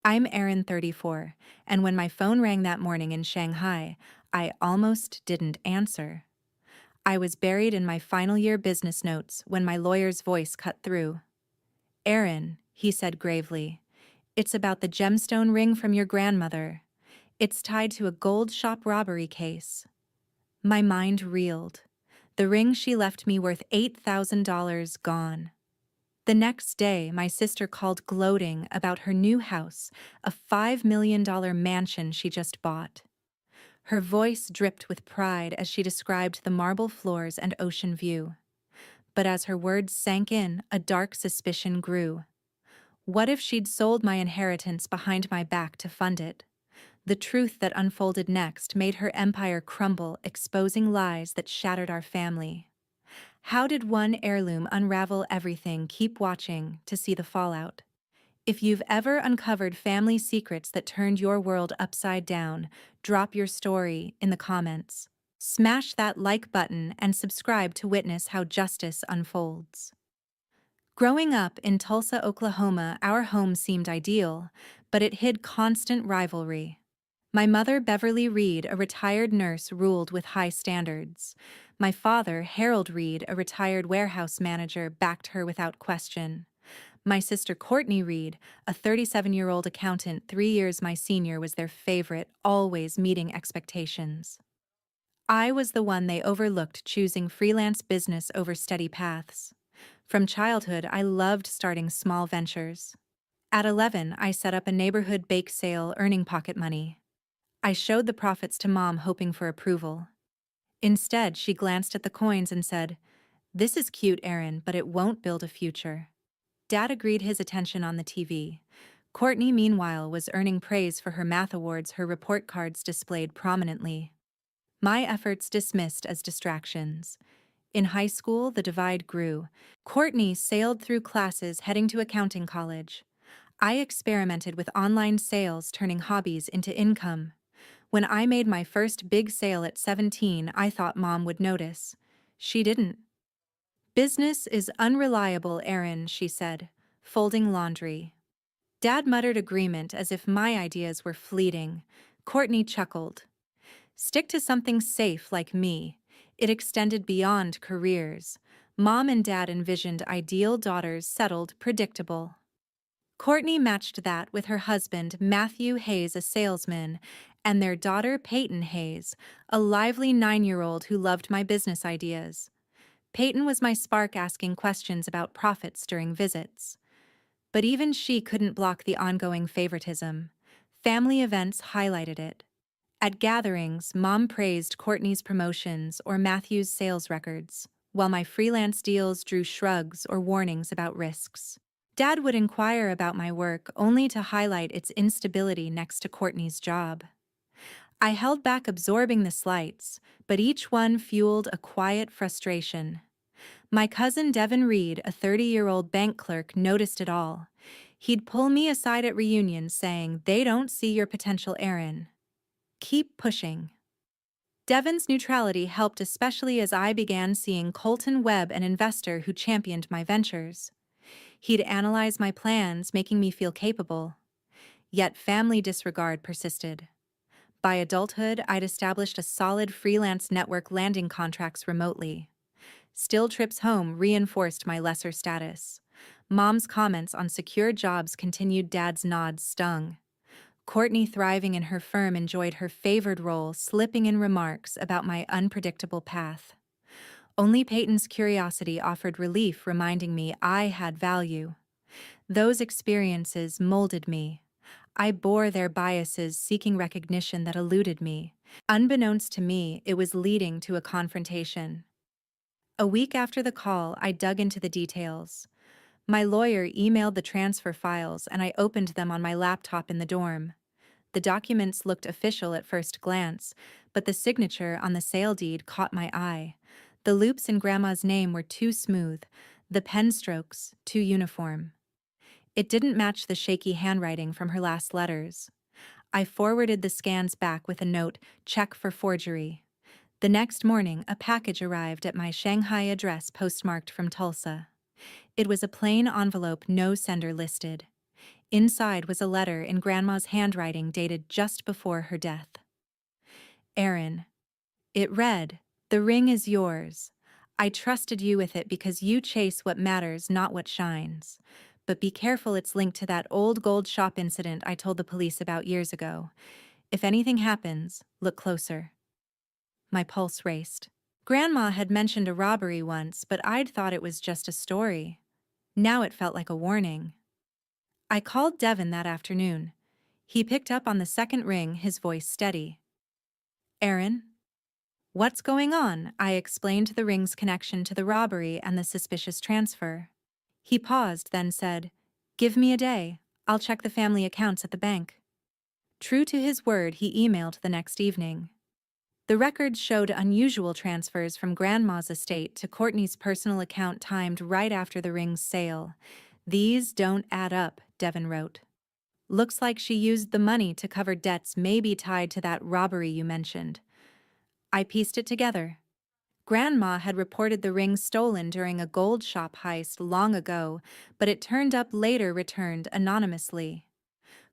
I'm Erin, 34, and when my phone rang that morning in Shanghai, I almost didn't answer. I was buried in my final year business notes when my lawyer's voice cut through. Erin, he said gravely, it's about the gemstone ring from your grandmother. It's tied to a gold shop robbery case. My mind reeled. The ring she left me worth $8,000 gone. The next day, my sister called gloating about her new house, a $5 million mansion she just bought. Her voice dripped with pride as she described the marble floors and ocean view. But as her words sank in, a dark suspicion grew. What if she'd sold my inheritance behind my back to fund it? The truth that unfolded next made her empire crumble, exposing lies that shattered our family. How did one heirloom unravel everything? Keep watching to see the fallout. If you've ever uncovered family secrets that turned your world upside down, drop your story in the comments. Smash that like button and subscribe to witness how justice unfolds. Growing up in Tulsa, Oklahoma, our home seemed ideal, but it hid constant rivalry. My mother, Beverly Reed, a retired nurse, ruled with high standards. My father, Harold Reed, a retired warehouse manager, backed her without question. My sister, Courtney Reed, a 37-year-old accountant 3 years my senior, was their favorite, always meeting expectations. I was the one they overlooked, choosing freelance business over steady paths. From childhood, I loved starting small ventures. At 11, I set up a neighborhood bake sale, earning pocket money. I showed the profits to Mom, hoping for approval. Instead, she glanced at the coins and said, "This is cute, Erin, but it won't build a future." Dad agreed, his attention on the TV. Courtney, meanwhile, was earning praise for her math awards, her report cards displayed prominently. My efforts dismissed as distractions. In high school, the divide grew. Courtney sailed through classes, heading to accounting college. I experimented with online sales, turning hobbies into income. When I made my first big sale at 17, I thought Mom would notice. She didn't. "Business is unreliable, Erin," she said, folding laundry. Dad muttered agreement as if my ideas were fleeting. Courtney chuckled. "Stick to something safe like me." It extended beyond careers. Mom and Dad envisioned ideal daughters, settled, predictable. Courtney matched that with her husband, Matthew Hayes, a salesman, and their daughter, Peyton Hayes, a lively 9-year-old who loved my business ideas. Peyton was my spark, asking questions about profits during visits. But even she couldn't block the ongoing favoritism. Family events highlighted it. At gatherings, Mom praised Courtney's promotions or Matthew's sales records, while my freelance deals drew shrugs or warnings about risks. Dad would inquire about my work, only to highlight its instability next to Courtney's job. I held back, absorbing the slights, but each one fueled a quiet frustration. My cousin Devin Reed, a 30-year-old bank clerk, noticed it all. He'd pull me aside at reunions, saying, "They don't see your potential, Erin. Keep pushing." Devin's neutrality helped, especially as I began seeing Colton Webb, an investor who championed my ventures. He'd analyze my plans, making me feel capable. Yet family disregard persisted. By adulthood, I'd established a solid freelance network, landing contracts remotely. Still, trips home reinforced my lesser status. Mom's comments on secure jobs continued. Dad's nods stung. Courtney, thriving in her firm, enjoyed her favored role, slipping in remarks about my unpredictable path. Only Peyton's curiosity offered relief, reminding me I had value. Those experiences molded me. I bore their biases, seeking recognition that eluded me. Unbeknownst to me, it was leading to a confrontation. A week after the call, I dug into the details. My lawyer emailed the transfer files, and I opened them on my laptop in the dorm. The documents looked official at first glance, but the signature on the sale deed caught my eye. The loops in Grandma's name were too smooth, the pen strokes too uniform. It didn't match the shaky handwriting from her last letters. I forwarded the scans back with a note, "Check for forgery." The next morning, a package arrived at my Shanghai address, postmarked from Tulsa. It was a plain envelope, no sender listed. Inside was a letter in Grandma's handwriting dated just before her death. Aaron. It read, "The ring is yours. I trusted you with it because you chase what matters, not what shines. But be careful, it's linked to that old gold shop incident I told the police about years ago. If anything happens, look closer." My pulse raced. Grandma had mentioned a robbery once, but I'd thought it was just a story. Now it felt like a warning. I called Devin that afternoon. He picked up on the second ring, his voice steady. "Aaron?" "What's going on?" I explained the ring's connection to the robbery and the suspicious transfer. He paused, then said, "Give me a day. I'll check the family accounts at the bank." True to his word, he emailed the next evening. The records showed unusual transfers from Grandma's estate to Courtney's personal account timed right after the ring's sale. "These don't add up," Devin wrote. "Looks like she used the money to cover debts maybe tied to that robbery you mentioned." I pieced it together. Grandma had reported the ring stolen during a gold shop heist long ago, but it turned up later returned anonymously.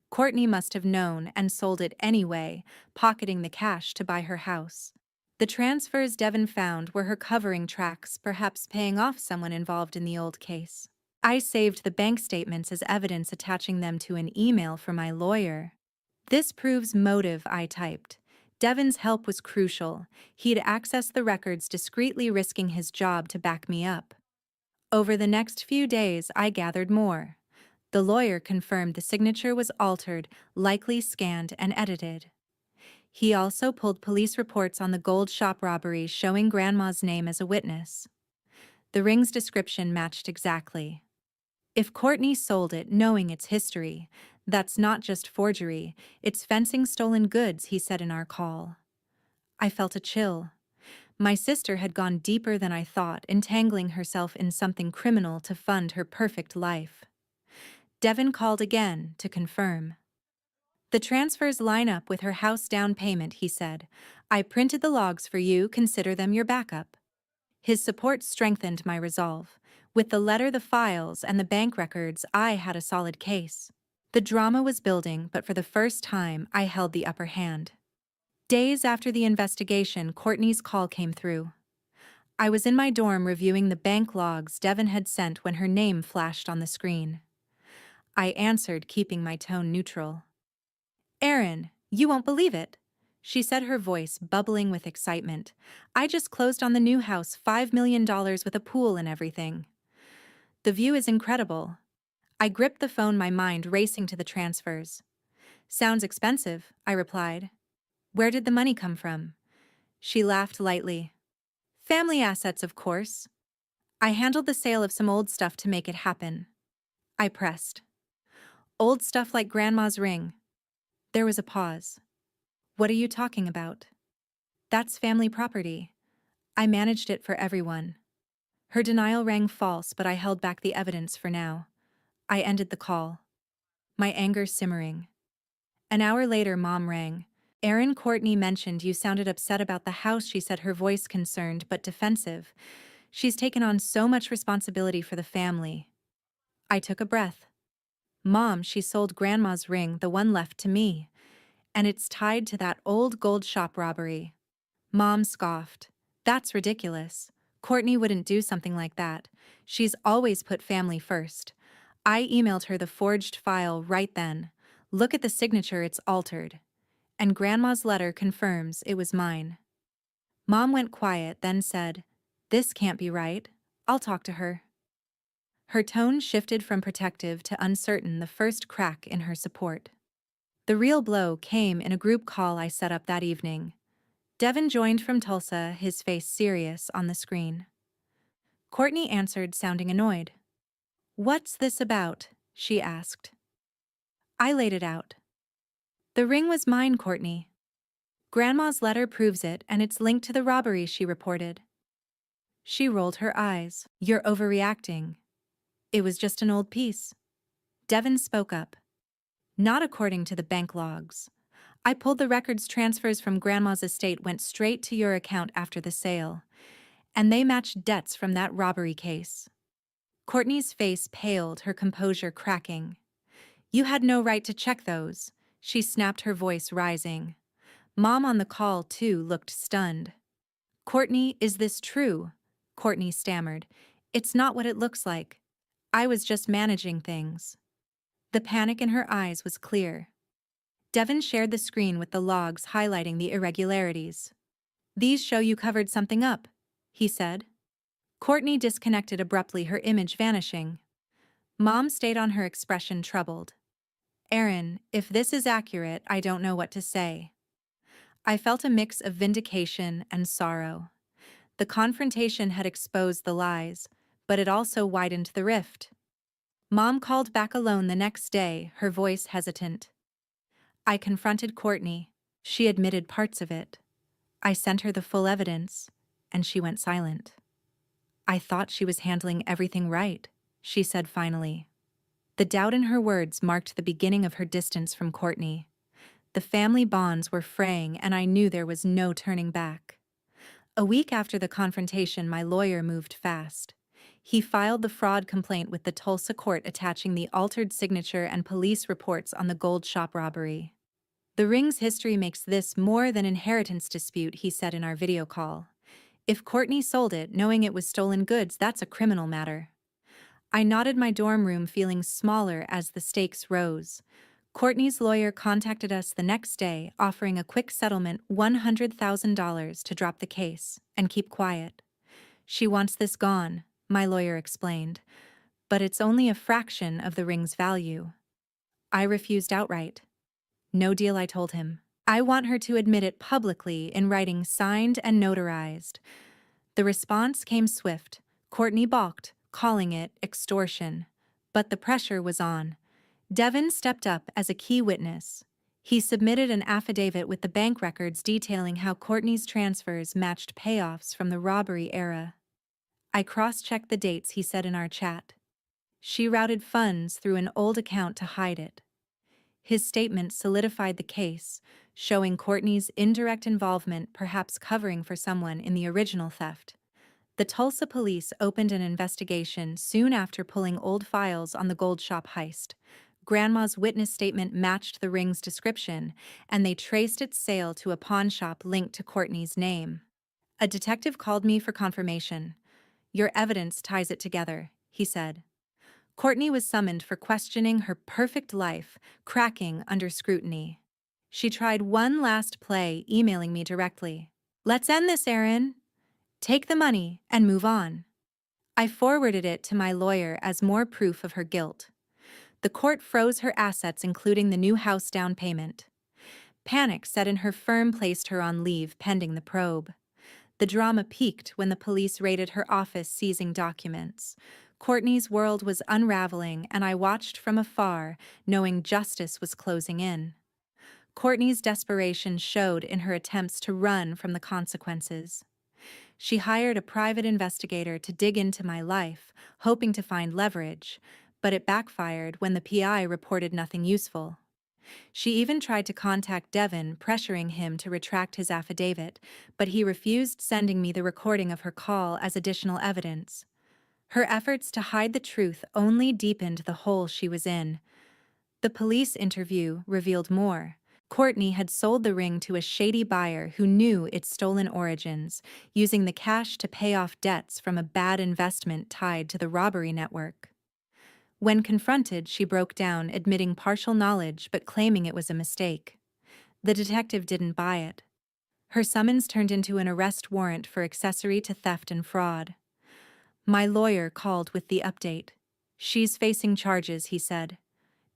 Courtney must have known and sold it anyway, pocketing the cash to buy her house. The transfers Devin found were her covering tracks, perhaps paying off someone involved in the old case. I saved the bank statements as evidence, attaching them to an email from my lawyer. "This proves motive," I typed. Devin's help was crucial. He'd accessed the records discreetly, risking his job to back me up. Over the next few days, I gathered more. The lawyer confirmed the signature was altered, likely scanned and edited. He also pulled police reports on the gold shop robbery, showing Grandma's name as a witness. The ring's description matched exactly. If Courtney sold it knowing its history, that's not just forgery, it's fencing stolen goods, he said in our call. I felt a chill. My sister had gone deeper than I thought, entangling herself in something criminal to fund her perfect life. Devin called again to confirm. "The transfers line up with her house down payment," he said. "I printed the logs for you, consider them your backup." His support strengthened my resolve. With the letter, the files, and the bank records, I had a solid case. The drama was building, but for the first time, I held the upper hand. Days after the investigation, Courtney's call came through. I was in my dorm reviewing the bank logs Devin had sent when her name flashed on the screen. I answered, keeping my tone neutral. "Aaron, you won't believe it," she said, her voice bubbling with excitement. "I just closed on the new house, $5 million with a pool and everything. The view is incredible." I gripped the phone, my mind racing to the transfers. "Sounds expensive," I replied. "Where did the money come from?" She laughed lightly. "Family assets, of course. I handled the sale of some old stuff to make it happen." I pressed. "Old stuff like Grandma's ring?" There was a pause. "What are you talking about?" "That's family property. I managed it for everyone." Her denial rang false, but I held back the evidence for now. I ended the call, my anger simmering. An hour later, Mom rang. "Aaron, Courtney mentioned you sounded upset about the house," she said, her voice concerned but defensive. "She's taken on so much responsibility for the family." I took a breath. "Mom, she sold Grandma's ring, the one left to me. And it's tied to that old gold shop robbery." Mom scoffed. "That's ridiculous. Courtney wouldn't do something like that. She's always put family first." I emailed her the forged file right then. "Look at the signature, it's altered. And Grandma's letter confirms it was mine." Mom went quiet, then said, "This can't be right. I'll talk to her." Her tone shifted from protective to uncertain, the first crack in her support. The real blow came in a group call I set up that evening. Devin joined from Tulsa, his face serious on the screen. Courtney answered, sounding annoyed. "What's this about?" she asked. I laid it out. "The ring was mine, Courtney. Grandma's letter proves it, and it's linked to the robbery," she reported. She rolled her eyes. "You're overreacting. It was just an old piece." Devin spoke up. "Not according to the bank logs. I pulled the records. Transfers from Grandma's estate went straight to your account after the sale, and they matched debts from that robbery case." Courtney's face paled, her composure cracking. You had no right to check those. She snapped, her voice rising. Mom on the call, too, looked stunned. Courtney, is this true? Courtney stammered. It's not what it looks like. I was just managing things. The panic in her eyes was clear. Devin shared the screen with the logs highlighting the irregularities. These show you covered something up, he said. Courtney disconnected abruptly, her image vanishing. Mom stayed on, her expression troubled. Aaron, if this is accurate, I don't know what to say. I felt a mix of vindication and sorrow. The confrontation had exposed the lies, but it also widened the rift. Mom called back alone the next day, her voice hesitant. I confronted Courtney. She admitted parts of it. I sent her the full evidence, and she went silent. I thought she was handling everything right, she said finally. The doubt in her words marked the beginning of her distance from Courtney. The family bonds were fraying, and I knew there was no turning back. A week after the confrontation, my lawyer moved fast. He filed the fraud complaint with the Tulsa court, attaching the altered signature and police reports on the gold shop robbery. The ring's history makes this more than inheritance dispute, he said in our video call. If Courtney sold it knowing it was stolen goods, that's a criminal matter. I nodded, my dorm room feeling smaller as the stakes rose. Courtney's lawyer contacted us the next day, offering a quick settlement, $100,000 to drop the case and keep quiet. She wants this gone, my lawyer explained, but it's only a fraction of the ring's value. I refused outright. No deal, I told him. I want her to admit it publicly in writing, signed and notarized. The response came swift. Courtney balked, calling it extortion. But the pressure was on. Devin stepped up as a key witness. He submitted an affidavit with the bank records detailing how Courtney's transfers matched payoffs from the robbery era. I cross-checked the dates, he said in our chat. She routed funds through an old account to hide it. His statement solidified the case, showing Courtney's indirect involvement, perhaps covering for someone in the original theft. The Tulsa police opened an investigation soon after pulling old files on the gold shop heist. Grandma's witness statement matched the ring's description, and they traced its sale to a pawn shop linked to Courtney's name. A detective called me for confirmation. Your evidence ties it together, he said. Courtney was summoned for questioning her perfect life, cracking under scrutiny. She tried one last play, emailing me directly. Let's end this, Aaron. Take the money and move on. I forwarded it to my lawyer as more proof of her guilt. The court froze her assets, including the new house down payment. Panic set in, her firm placed her on leave pending the probe. The drama peaked when the police raided her office, seizing documents. Courtney's world was unraveling, and I watched from afar, knowing justice was closing in. Courtney's desperation showed in her attempts to run from the consequences. She hired a private investigator to dig into my life, hoping to find leverage, but it backfired when the PI reported nothing useful. She even tried to contact Devin, pressuring him to retract his affidavit, but he refused, sending me the recording of her call as additional evidence. Her efforts to hide the truth only deepened the hole she was in. The police interview revealed more. Courtney had sold the ring to a shady buyer who knew its stolen origins, using the cash to pay off debts from a bad investment tied to the robbery network. When confronted, she broke down, admitting partial knowledge but claiming it was a mistake. The detective didn't buy it. Her summons turned into an arrest warrant for accessory to theft and fraud. My lawyer called with the update. She's facing charges, he said.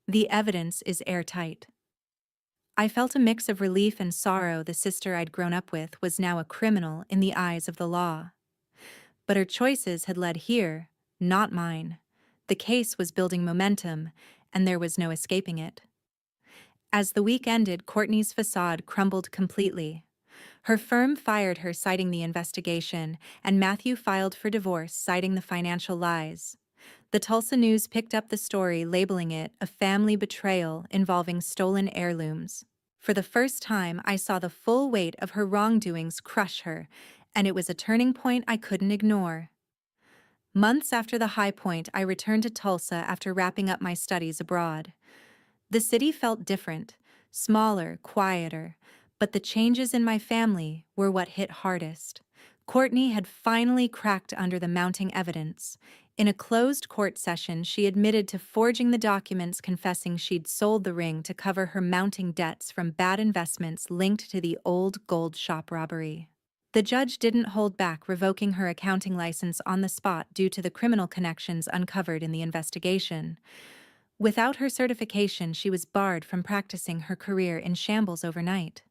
The evidence is airtight. I felt a mix of relief and sorrow. The sister I'd grown up with was now a criminal in the eyes of the law. But her choices had led here, not mine. The case was building momentum, and there was no escaping it. As the week ended, Courtney's facade crumbled completely. Her firm fired her, citing the investigation, and Matthew filed for divorce, citing the financial lies. The Tulsa News picked up the story, labeling it a family betrayal involving stolen heirlooms. For the first time, I saw the full weight of her wrongdoings crush her, and it was a turning point I couldn't ignore. Months after the high point, I returned to Tulsa after wrapping up my studies abroad. The city felt different, smaller, quieter, but the changes in my family were what hit hardest. Courtney had finally cracked under the mounting evidence. In a closed court session, she admitted to forging the documents confessing she'd sold the ring to cover her mounting debts from bad investments linked to the old gold shop robbery. The judge didn't hold back, revoking her accounting license on the spot due to the criminal connections uncovered in the investigation. Without her certification, she was barred from practicing her career in shambles overnight.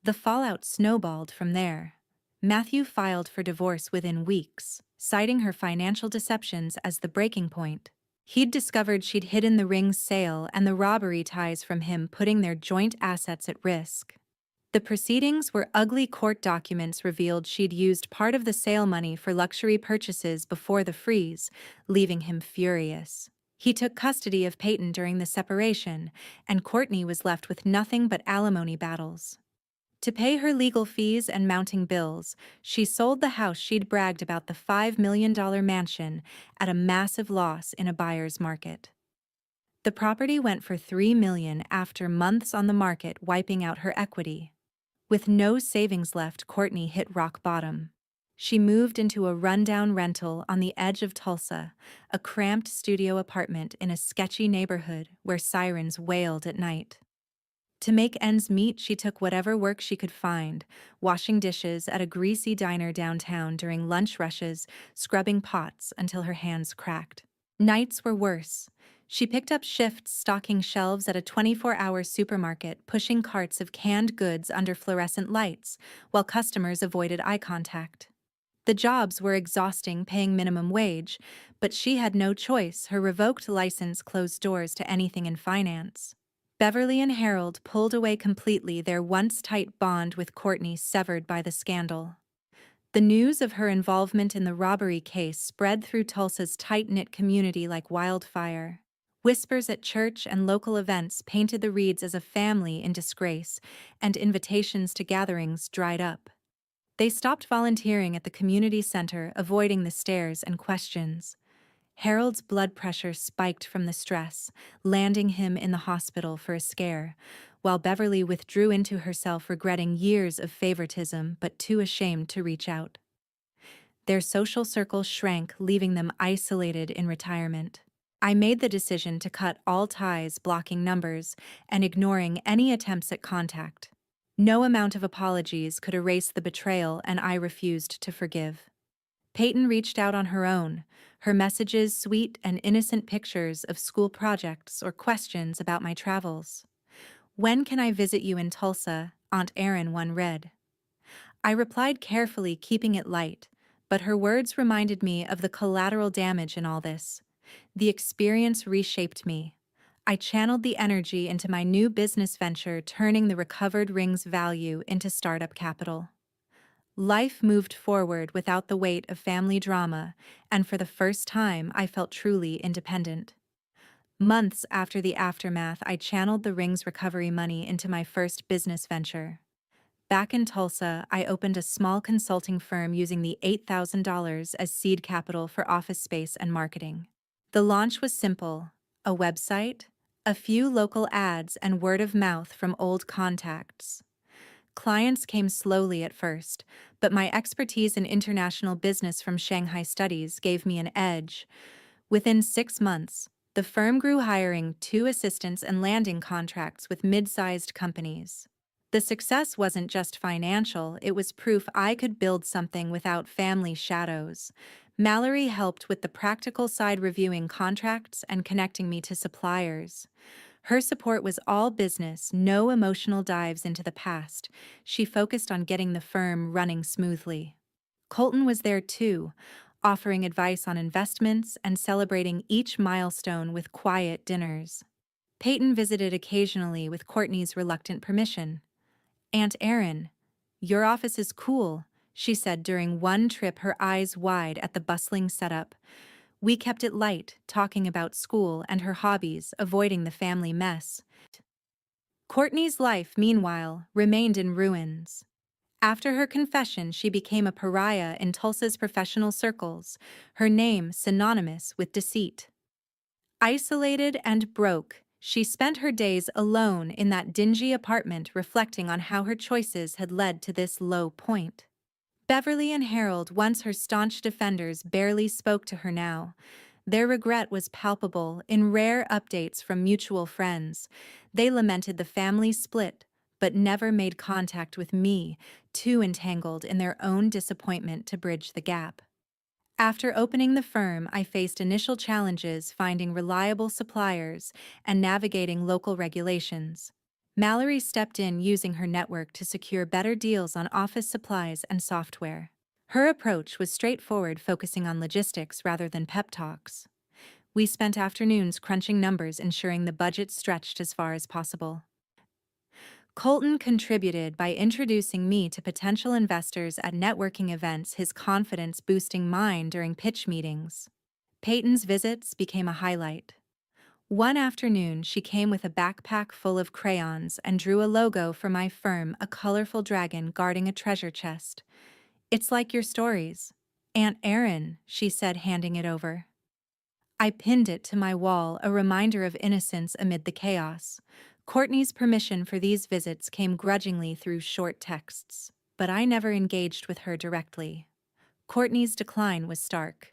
The fallout snowballed from there. Matthew filed for divorce within weeks, citing her financial deceptions as the breaking point. He'd discovered she'd hidden the ring's sale and the robbery ties from him, putting their joint assets at risk. The proceedings were ugly. Court documents revealed she'd used part of the sale money for luxury purchases before the freeze, leaving him furious. He took custody of Peyton during the separation, and Courtney was left with nothing but alimony battles. To pay her legal fees and mounting bills, she sold the house she'd bragged about, the $5 million mansion, at a massive loss in a buyer's market. The property went for $3 million after months on the market, wiping out her equity. With no savings left, Courtney hit rock bottom. She moved into a rundown rental on the edge of Tulsa, a cramped studio apartment in a sketchy neighborhood where sirens wailed at night. To make ends meet, she took whatever work she could find, washing dishes at a greasy diner downtown during lunch rushes, scrubbing pots until her hands cracked. Nights were worse. She picked up shifts stocking shelves at a 24-hour supermarket, pushing carts of canned goods under fluorescent lights, while customers avoided eye contact. The jobs were exhausting, paying minimum wage, but she had no choice. Her revoked license closed doors to anything in finance. Beverly and Harold pulled away completely, their once tight bond with Courtney severed by the scandal. The news of her involvement in the robbery case spread through Tulsa's tight-knit community like wildfire. Whispers at church and local events painted the Reeds as a family in disgrace, and invitations to gatherings dried up. They stopped volunteering at the community center, avoiding the stares and questions. Harold's blood pressure spiked from the stress, landing him in the hospital for a scare, while Beverly withdrew into herself, regretting years of favoritism but too ashamed to reach out. Their social circle shrank, leaving them isolated in retirement. I made the decision to cut all ties, blocking numbers and ignoring any attempts at contact. No amount of apologies could erase the betrayal, and I refused to forgive. Peyton reached out on her own, her messages sweet and innocent, pictures of school projects or questions about my travels. "When can I visit you in Tulsa?" Aunt Erin one read. I replied carefully, keeping it light, but her words reminded me of the collateral damage in all this. The experience reshaped me. I channeled the energy into my new business venture, turning the recovered ring's value into startup capital. Life moved forward without the weight of family drama, and for the first time I felt truly independent. Months after the aftermath, I channeled the ring's recovery money into my first business venture. Back in Tulsa, I opened a small consulting firm using the $8,000 as seed capital for office space and marketing. The launch was simple: a website, a few local ads, and word of mouth from old contacts. Clients came slowly at first, but my expertise in international business from Shanghai studies gave me an edge. Within 6 months, the firm grew, hiring 2 assistants and landing contracts with mid-sized companies. The success wasn't just financial, it was proof I could build something without family shadows. Mallory helped with the practical side, reviewing contracts and connecting me to suppliers. Her support was all business, no emotional dives into the past. She focused on getting the firm running smoothly. Colton was there too, offering advice on investments and celebrating each milestone with quiet dinners. Peyton visited occasionally with Courtney's reluctant permission. "Aunt Erin, your office is cool," she said during one trip, her eyes wide at the bustling setup. We kept it light, talking about school and her hobbies, avoiding the family mess. Courtney's life, meanwhile, remained in ruins. After her confession, she became a pariah in Tulsa's professional circles, her name synonymous with deceit. Isolated and broke, She spent her days alone in that dingy apartment reflecting on how her choices had led to this low point. Beverly and Harold, once her staunch defenders, barely spoke to her now. Their regret was palpable in rare updates from mutual friends. They lamented the family split, but never made contact with me, too entangled in their own disappointment to bridge the gap. After opening the firm, I faced initial challenges finding reliable suppliers and navigating local regulations. Mallory stepped in using her network to secure better deals on office supplies and software. Her approach was straightforward, focusing on logistics rather than pep talks. We spent afternoons crunching numbers, ensuring the budget stretched as far as possible. Colton contributed by introducing me to potential investors at networking events, his confidence boosting mine during pitch meetings. Peyton's visits became a highlight. One afternoon, she came with a backpack full of crayons and drew a logo for my firm, a colorful dragon guarding a treasure chest. "It's like your stories, Aunt Erin," she said, handing it over. I pinned it to my wall, a reminder of innocence amid the chaos. Courtney's permission for these visits came grudgingly through short texts, but I never engaged with her directly. Courtney's decline was stark.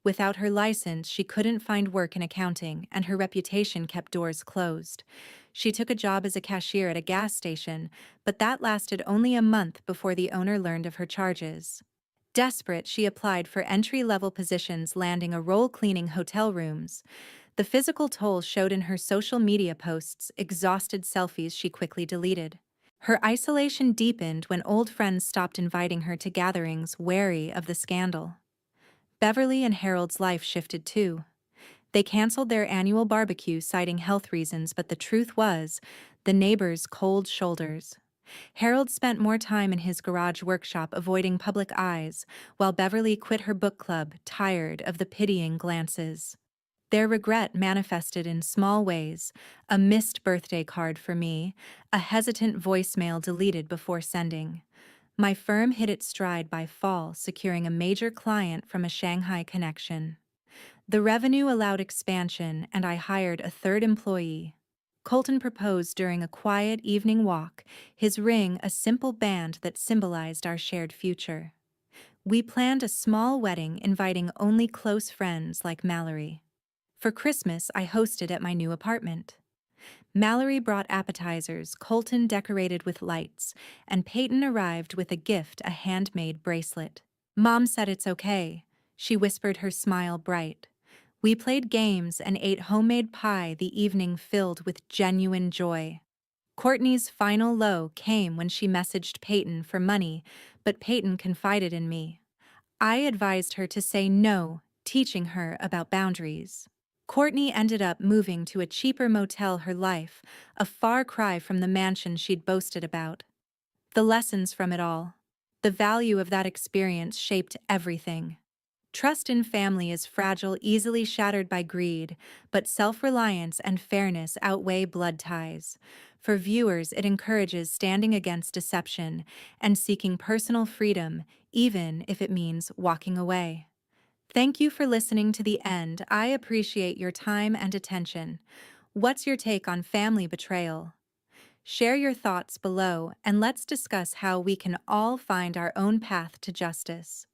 Without her license, she couldn't find work in accounting, and her reputation kept doors closed. She took a job as a cashier at a gas station, but that lasted only a month before the owner learned of her charges. Desperate, she applied for entry-level positions, landing a role cleaning hotel rooms. The physical toll showed in her social media posts, exhausted selfies she quickly deleted. Her isolation deepened when old friends stopped inviting her to gatherings, wary of the scandal. Beverly and Harold's life shifted too. They canceled their annual barbecue, citing health reasons, but the truth was, the neighbors' cold shoulders. Harold spent more time in his garage workshop avoiding public eyes, while Beverly quit her book club, tired of the pitying glances. Their regret manifested in small ways: a missed birthday card for me, a hesitant voicemail deleted before sending. My firm hit its stride by fall, securing a major client from a Shanghai connection. The revenue allowed expansion, and I hired a third employee. Colton proposed during a quiet evening walk, his ring a simple band that symbolized our shared future. We planned a small wedding, inviting only close friends like Mallory. For Christmas, I hosted at my new apartment. Mallory brought appetizers, Colton decorated with lights, and Peyton arrived with a gift, a handmade bracelet. "Mom said it's okay," she whispered, her smile bright. We played games and ate homemade pie, the evening filled with genuine joy. Courtney's final low came when she messaged Peyton for money, but Peyton confided in me. I advised her to say no, teaching her about boundaries. Courtney ended up moving to a cheaper motel, her life a far cry from the mansion she'd boasted about. The lessons from it all. The value of that experience shaped everything. Trust in family is fragile, easily shattered by greed, but self-reliance and fairness outweigh blood ties. For viewers, it encourages standing against deception and seeking personal freedom, even if it means walking away. Thank you for listening to the end. I appreciate your time and attention. What's your take on family betrayal? Share your thoughts below, and let's discuss how we can all find our own path to justice.